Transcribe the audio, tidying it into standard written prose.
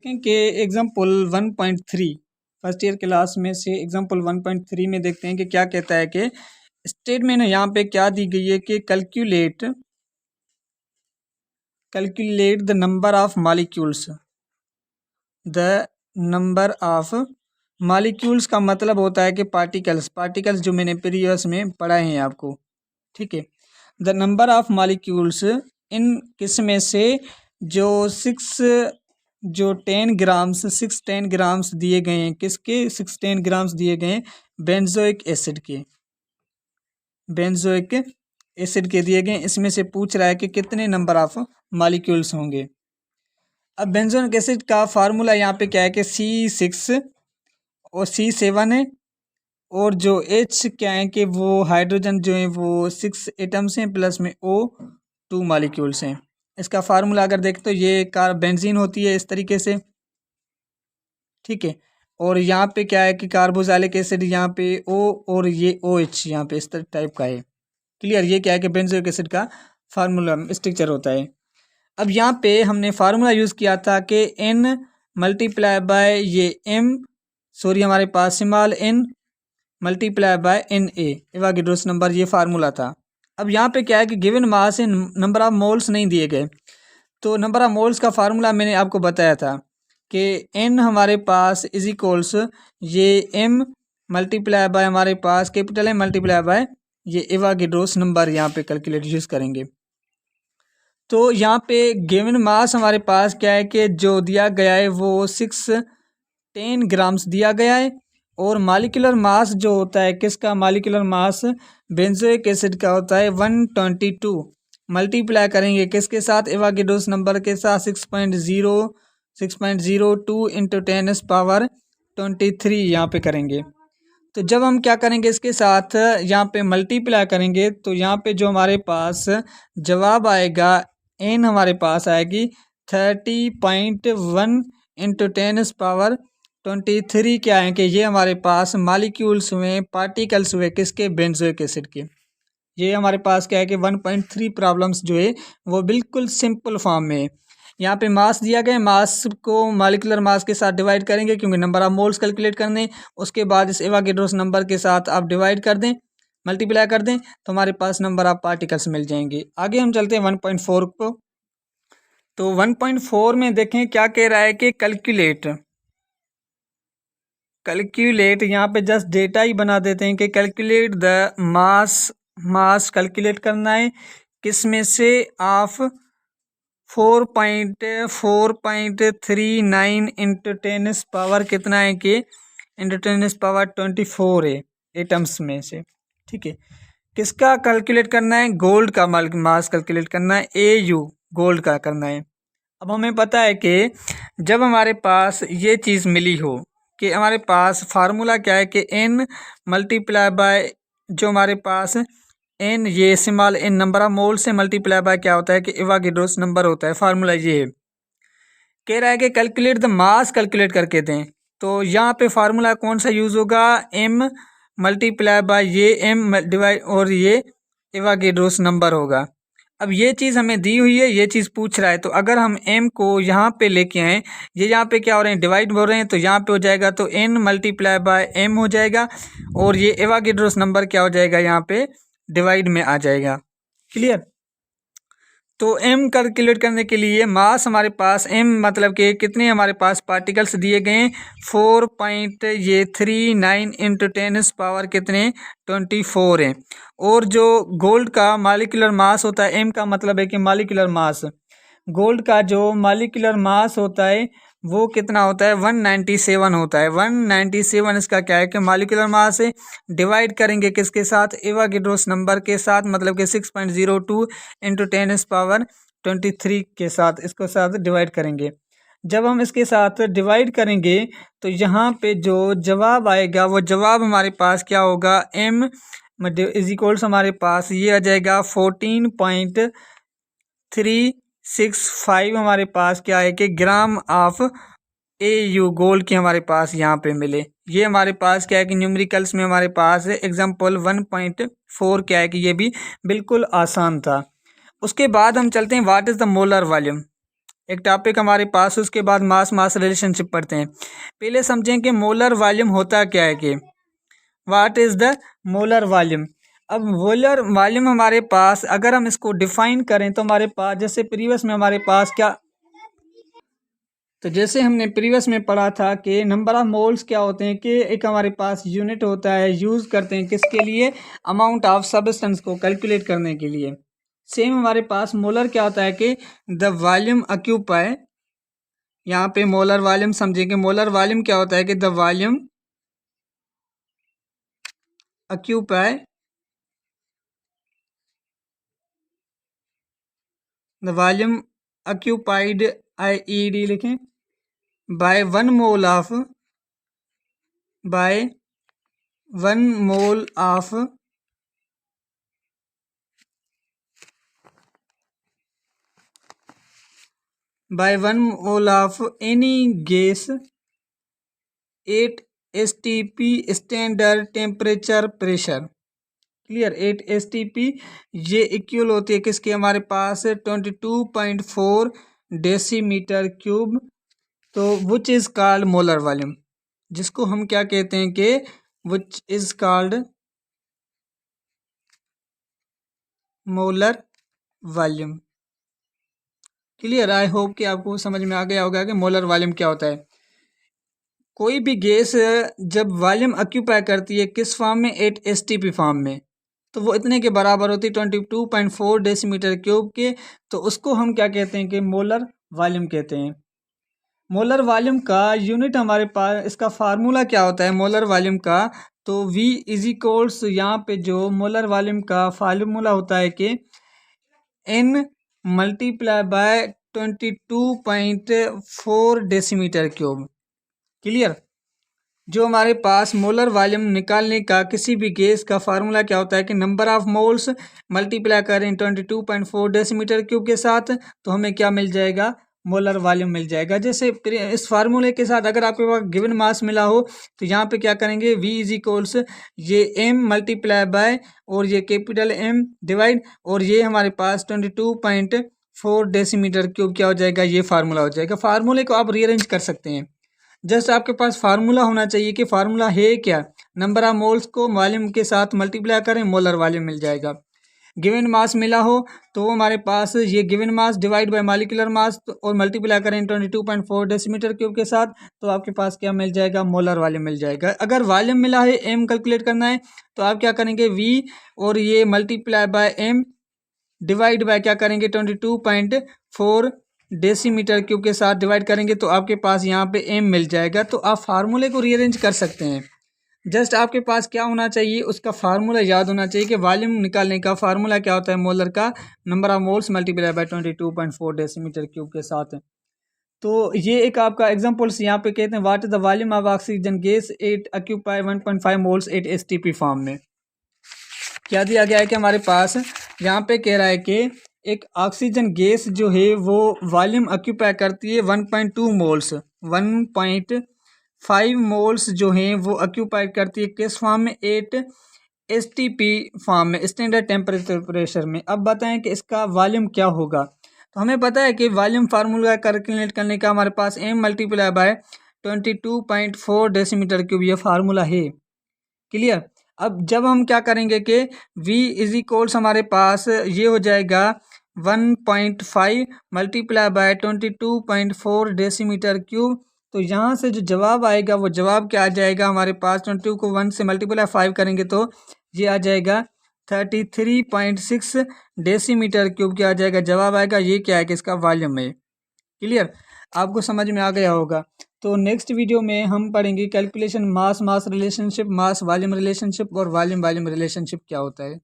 कि example 1.3 first year class में से एग्जाम्पल 1.3 में देखते हैं कि क्या कहता है कि स्टेटमेंट यहाँ पे क्या दी गई है कि calculate the number of molecules. The number of molecules का मतलब होता है कि पार्टिकल्स जो मैंने प्रीवियस में पढ़ा है आपको, ठीक है। The number of molecules in किस में से जो 10 ग्राम्स दिए गए हैं, किसके 10 ग्राम्स दिए गए हैं, बेंजोइक एसिड के दिए गए। इसमें से पूछ रहा है कि कितने नंबर ऑफ मॉलिक्यूल्स होंगे। अब बेंजोइक एसिड का फार्मूला यहाँ पे क्या है कि C6 और C7 है, और जो H क्या है कि वो हाइड्रोजन जो है वो 6 एटम्स हैं प्लस में O2 मॉलिक्यूल्स हैं। इसका फार्मूला अगर देखें तो ये बेंजीन होती है इस तरीके से, ठीक है। और यहाँ पे क्या है कि कार्बोक्सिलिक एसिड यहाँ पे O और ये OH यहाँ पे इस टाइप का है। क्लियर, ये क्या है कि बेंजोइक एसिड का फार्मूला स्ट्रक्चर होता है। अब यहाँ पे हमने फार्मूला यूज़ किया था कि N मल्टीप्लाई बाय ये हमारे पास small n multiply by Na Avogadro's number, ये फार्मूला था। अब यहाँ पे क्या है कि given mass in number of moles नहीं दिए गए, तो नंबर ऑफ मोल्स का फार्मूला मैंने आपको बताया था कि n हमारे पास इज इक्वल्स ये m मल्टीप्लाई बाय हमारे पास कैपिटल M मल्टीप्लाई बाय ये एवोगैड्रोस नंबर यहाँ पे कैलकुलेट यूज़ करेंगे। तो यहाँ पे गिवन मास हमारे पास क्या है कि जो दिया गया है वो 10 ग्राम्स दिया गया है, और मॉलिक्यूलर मास जो होता है किसका, मॉलिक्यूलर मास बेंजोइक एसिड का होता है 122। मल्टीप्लाई करेंगे किसके साथ, एवोगैड्रोस नंबर के साथ 6.02 इंटू 10⁻23 यहाँ पे करेंगे। तो जब हम क्या करेंगे इसके साथ यहाँ पे मल्टीप्लाई करेंगे तो यहाँ पे जो हमारे पास जवाब आएगा n हमारे पास आएगी 30.1 इंटू 10⁻23 क्या है कि ये हमारे पास मॉलिक्यूल्स में पार्टिकल्स हुए किसके, बेंजोइक एसिड के। ये हमारे पास क्या है कि 1.3 प्रॉब्लम्स जो है वो बिल्कुल सिंपल फॉर्म में है। यहाँ पे मास दिया गया, मास को मॉलिक्यूलर मास के साथ डिवाइड करेंगे क्योंकि नंबर ऑफ मोल्स कैलकुलेट करने, उसके बाद इस एवोगैड्रोस नंबर के साथ आप डिवाइड कर दें, मल्टीप्लाई कर दें, तो हमारे पास नंबर ऑफ पार्टिकल्स मिल जाएंगे। आगे हम चलते हैं 1.4 को। तो 1.4 में देखें क्या कह रहा है कि कैलकुलेट यहाँ पे जस्ट डेटा ही बना देते हैं कि कैलकुलेट द मास कैलकुलेट करना है किस में से, ऑफ 4.39 इंटू 10⁻, कितना है कि इंटू 10⁻24 है एटम्स में से, ठीक है। किसका कैलकुलेट करना है, गोल्ड का मास कैलकुलेट करना है, AU गोल्ड का करना है। अब हमें पता है कि जब हमारे पास ये चीज़ मिली हो कि हमारे पास फार्मूला क्या है कि n मल्टीप्लाई बाय जो हमारे पास n ये small n number of mole से मल्टीप्लाई बाय क्या होता है कि एवोगैड्रोस नंबर होता है। फार्मूला ये है, कह रहा है कि कैलकुलेट द मास कैलकुलेट करके दें। तो यहाँ पे फार्मूला कौन सा यूज़ होगा, m मल्टीप्लाई बाय ये m डिवाइड और ये एवोगैड्रोस नंबर होगा। अब ये चीज़ हमें दी हुई है, ये चीज़ पूछ रहा है, तो अगर हम m को यहाँ पे लेके आएँ, ये यहाँ पे क्या हो रहे हैं, डिवाइड हो रहे हैं, तो यहाँ पे हो जाएगा तो n मल्टीप्लाई बाय m हो जाएगा, और ये एवोगैड्रोस नंबर क्या हो जाएगा, यहाँ पे डिवाइड में आ जाएगा। क्लियर। तो m कैलकुलेट करने के लिए मास हमारे पास m मतलब कि कितने हमारे पास पार्टिकल्स दिए गए हैं, 4.39 इंटू 10⁻, कितने 24 हैं। और जो गोल्ड का मॉलिक्यूलर मास होता है, m का मतलब है कि मॉलिक्यूलर मास, गोल्ड का जो मॉलिक्यूलर मास होता है वो कितना होता है, 197 होता है। 197 इसका क्या है कि मॉलिक्यूलर मास है, डिवाइड करेंगे किसके साथ, एवोगैड्रोस नंबर के साथ, मतलब कि 6.02 इंटू 10⁻23 के साथ, इसको साथ डिवाइड करेंगे। जब हम इसके साथ डिवाइड करेंगे तो यहाँ पे जो जवाब आएगा वो जवाब हमारे पास क्या होगा, m इज इक्वल्स हमारे पास ये आ जाएगा 14.365 हमारे पास क्या है कि ग्राम ऑफ AU गोल्ड की हमारे पास यहाँ पे मिले। ये हमारे पास क्या है कि न्यूमेरिकल्स में हमारे पास एग्जाम्पल 1.4 क्या है कि ये भी बिल्कुल आसान था। उसके बाद हम चलते हैं what is the molar volume. एक टॉपिक हमारे पास, उसके बाद मास मास रिलेशनशिप पढ़ते हैं। पहले समझें कि मोलर वॉल्यूम होता क्या है, कि what is the molar volume. अब मोलर वॉल्यूम हमारे पास अगर हम इसको डिफाइन करें तो हमारे पास, जैसे प्रीवियस में हमारे पास क्या, तो जैसे हमने प्रीवियस में पढ़ा था कि नंबर ऑफ मोल्स क्या होते हैं, कि एक हमारे पास यूनिट होता है, यूज़ करते हैं किसके लिए, अमाउंट ऑफ सब्सटेंस को कैलकुलेट करने के लिए। सेम हमारे पास मोलर क्या होता है कि द वॉल्यूम ऑक्यूपाई, यहाँ पे मोलर वॉल्यूम समझेंगे। मोलर वॉल्यूम क्या होता है कि the volume occupy, the volume occupied, IED लिखें, by 1 mole of, by 1 mole of by 1 mole of any gas at STP standard temperature pressure। Clear, 8 STP ये equal होती है किसके, हमारे पास 22.4 डेसीमीटर क्यूब। तो which is called molar volume, जिसको हम क्या कहते हैं कि which is called molar volume. Clear, I hope कि आपको समझ में आ गया होगा कि मोलर वॉल्यूम क्या होता है। कोई भी गैस जब वॉल्यूम ऑक्यूपाई करती है किस फॉर्म में, 8 STP फॉर्म में, तो वो इतने के बराबर होती है 22.4 डेसीमीटर क्यूब के। तो उसको हम क्या कहते हैं कि मोलर वॉल्यूम कहते हैं। मोलर वॉल्यूम का यूनिट हमारे पास, इसका फार्मूला क्या होता है मोलर वॉल्यूम का, तो V इज इक्वल्स, यहाँ पे जो मोलर वॉल्यूम का फार्मूला होता है कि N multiply bye 22.4 decimetre cube. Clear, जो हमारे पास मोलर वॉल्यूम निकालने का किसी भी गैस का फार्मूला क्या होता है कि नंबर ऑफ मोल्स मल्टीप्लाई करें 22.4 डेसीमीटर क्यूब के साथ, तो हमें क्या मिल जाएगा, मोलर वॉल्यूम मिल जाएगा। जैसे इस फार्मूले के साथ अगर आपके पास गिवन मास मिला हो तो यहाँ पे क्या करेंगे, V इज इक्वल्स ये M मल्टीप्लाई बाय और ये कैपिटल M डिवाइड, और ये हमारे पास 22.4 डेसीमीटर क्यूब क्या हो जाएगा, ये फार्मूला हो जाएगा। फार्मूले को आप रीअरेंज कर सकते हैं। जस्ट आपके पास फार्मूला होना चाहिए कि फार्मूला है क्या, नंबर ऑफ मोल्स को वॉल्यूम के साथ मल्टीप्लाई करें, मोलर वॉल्यूम मिल जाएगा। गिवन मास मिला हो तो हमारे पास ये given mass divide by molecular mass और मल्टीप्लाई करें 22.4 डेसीमीटर क्यूब के साथ, तो आपके पास क्या मिल जाएगा, मोलर वॉल्यूम मिल जाएगा। अगर वॉल्यूम मिला है, M कैलकुलेट करना है, तो आप क्या करेंगे, V और ये multiply by M divide by क्या करेंगे 22.4 डेसीमीटर क्यूब के साथ डिवाइड करेंगे, तो आपके पास यहाँ पे M मिल जाएगा। तो आप फार्मूले को रीअरेंज कर सकते हैं। जस्ट आपके पास क्या होना चाहिए, उसका फार्मूला याद होना चाहिए कि वॉल्यूम निकालने का फार्मूला क्या होता है मोलर का, number of moles multiply by 22.4 decimetre cube के साथ। तो ये एक आपका एग्जाम्पल्स यहाँ पे कहते हैं, what is the volume of oxygen gas at occupy 1.5 moles at STP form में। क्या दिया गया है कि हमारे पास यहाँ पे कह रहा है कि एक ऑक्सीजन गैस जो है वो वॉल्यूम ऑक्यूपाई करती है 1.2 मोल्स, 1.5 मोल्स जो हैं वो ऑक्यूपाई करती है किस फॉर्म में, 8 STP फॉर्म में, स्टैंडर्ड टेम्परेचर प्रेशर में। अब बताएं कि इसका वॉल्यूम क्या होगा। तो हमें पता है कि वॉल्यूम फार्मूला कैलकुलेट करने का हमारे पास M multiply bye 22.4 decimetre cube ये फार्मूला है। क्लियर, अब जब हम क्या करेंगे कि V इज इक्वल्स हमारे पास ये हो जाएगा 1.5 मल्टीप्लाई बाय 22.4 डेसीमीटर क्यूब। तो यहाँ से जो जवाब आएगा वो जवाब क्या आ जाएगा, हमारे पास 22 को 1 से मल्टीप्लाई 5 करेंगे तो ये आ जाएगा 33.6 डेसीमीटर क्यूब क्या आ जाएगा, जवाब आएगा। ये क्या है कि इसका वॉल्यूम है। क्लियर, आपको समझ में आ गया होगा। तो नेक्स्ट वीडियो में हम पढ़ेंगे कैलकुलेशन मास mass relationship, mass volume relationship और वॉल्यूम वॉल्यूम रिलेशनशिप क्या होता है।